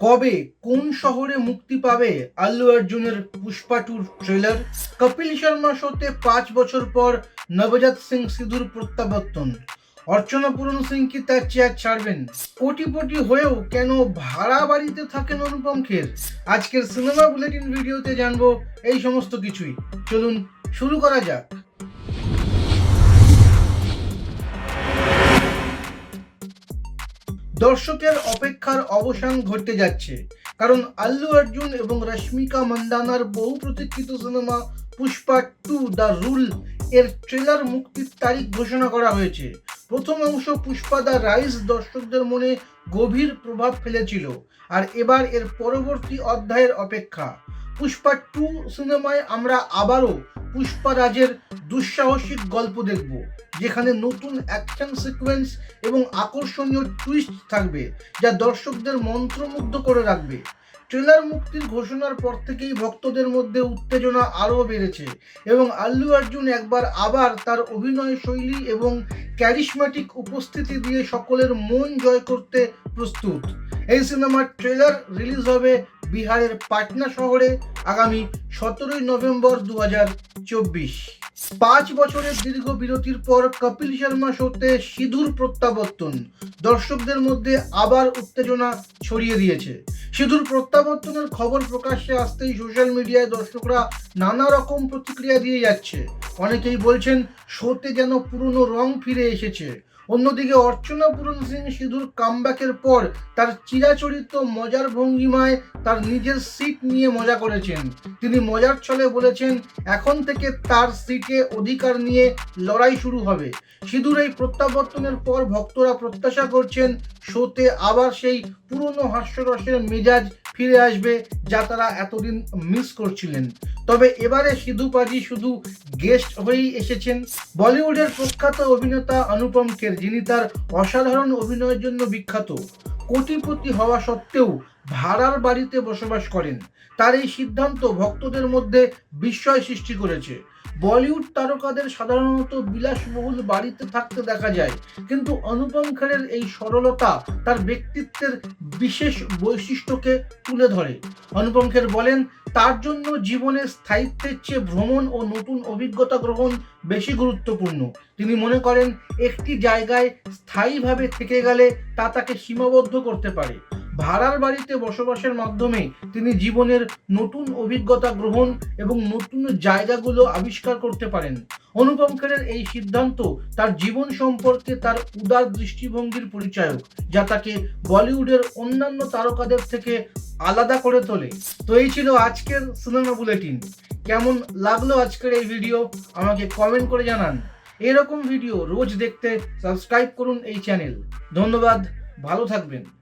কবে কোন শহরে মুক্তি পাবে আল্লু অর্জুনের পুষ্পা টুর ট্রেলার? কপিল শর্মা শোতে 5 বছর পর নবজাত সিং সিধুর প্রত্যাবর্তন। অর্চনা পূরণ সিং কি তার চেয়ার ছাড়বেন? কোটিপতি হয়েও কেন ভাড়া বাড়িতে থাকেন অনুপম খের? আজকের সিনেমা বুলেটিন ভিডিওতে জানবো এই সমস্ত কিছুই। চলুন শুরু করা যাক। দর্শকের অপেক্ষার অবসান ঘটতে যাচ্ছে, কারণ আল্লু অর্জুন এবং রশ্মিকা মন্দানার বহু প্রতীক্ষিত cinema Pushpa two the rule এর ট্রেলার মুক্তির তারিখ ঘোষণা করা হয়েছে। প্রথম অংশ পুষ্পা দ্য রাইজ দর্শকদের মনে গভীর প্রভাব ফেলেছিল, আর এবার এর পরবর্তী অধ্যায়ের অপেক্ষা। পুষ্পা টু সিনেমায় আমরা আবারও পুষ্পারাজের দুঃসাহসিক গল্প দেখব, যেখানে নতুন অ্যাকশন সিকোয়েন্স এবং আকর্ষণীয় টুইস্ট থাকবে, যা দর্শকদের মন্ত্রমুগ্ধ করে রাখবে। ট্রেলার মুক্তির ঘোষণার পর থেকেই ভক্তদের মধ্যে উত্তেজনা আরও বেড়েছে এবং আল্লু অর্জুন আবার তার অভিনয় শৈলী এবং ক্যারিশম্যাটিক উপস্থিতি দিয়ে সকলের মন জয় করতে প্রস্তুত। এই সিনেমার ট্রেলার রিলিজ হবে বিহারের পাটনা শহরে আগামী 17 নভেম্বর 2024। 5 বছরের দীর্ঘ বিরতির পর কপিল শর্মা শোতে সিধুর প্রত্যাবর্তন দর্শকদের মধ্যে আবার উত্তেজনা ছড়িয়ে দিয়েছে। সিধুর প্রত্যাবর্তনের খবর প্রকাশ্যে আসতেই সোশ্যাল মিডিয়ায় দর্শকরা নানা রকম প্রতিক্রিয়া দিয়ে যাচ্ছে। অনেকেই বলছেন শোতে যেন পুরনো রং ফিরে এসেছে। অন্যদিকে অর্চনা পূরণ সিং সিধুর কামব্যাকের পর তার চিরাচরিত মজার ভঙ্গিমায় তার নিজের সিট নিয়ে মজা করেছেন। তিনি মজার ছলে বলেছেন, এখন থেকে তার সিটে অধিকার নিয়ে লড়াই শুরু হবে। সিধুর এই প্রত্যাবর্তনের পর ভক্তরা প্রত্যাশা করছেন শোতে আবার সেই পুরনো হাস্যরসের মেজাজ ফিরে আসবে, যা তারা এতদিন মিস করছিলেন। তবে এবারে সিধু পাজি শুধু গেস্ট হয়েই এসেছেন। বলিউডের প্রখ্যাত অভিনেতা অনুপম খের, যিনি তার অসাধারণ অভিনয়ের জন্য বিখ্যাত, কোটিপতি হওয়া সত্ত্বেও ভাড়ার বাড়িতে বসবাস করেন। তার এই সিদ্ধান্ত ভক্তদের মধ্যে বিস্ময় সৃষ্টি করেছে। বলিউড তারকাদের সাধারণত বিলাসবহুল বাড়িতে থাকতে দেখা যায়, কিন্তু অনুপম খেরের এই সরলতা তার ব্যক্তিত্বের বিশেষ বৈশিষ্ট্যকে তুলে ধরে। অনুপম খের বলেন, তার জন্য জীবনে স্থায়িত্বের চেয়ে ভ্রমণ ও নতুন অভিজ্ঞতা গ্রহণ বেশি গুরুত্বপূর্ণ। তিনি মনে করেন একটি জায়গায় স্থায়ীভাবে থেকে গেলে তা তাকে সীমাবদ্ধ করতে পারে। ভাড়ার বাড়িতে বসবাসের মাধ্যমে তিনি জীবনের নতুন অভিজ্ঞতা গ্রহণ এবং নতুন জায়গাগুলো আবিষ্কার করতে পারেন। অনুপম খেরের এই সিদ্ধান্ত তার জীবন সম্পর্কে তার উদার দৃষ্টিভঙ্গির পরিচায়ক, যা তাকে বলিউডের অন্যান্য তারকাদের থেকে আলাদা করে তোলে। তো এই ছিল আজকের সিনেমা বুলেটিন। কেমন লাগলো আজকের এই ভিডিও আমাকে কমেন্ট করে জানান। এরকম ভিডিও রোজ দেখতে সাবস্ক্রাইব করুন এই চ্যানেল। ধন্যবাদ, ভালো থাকবেন।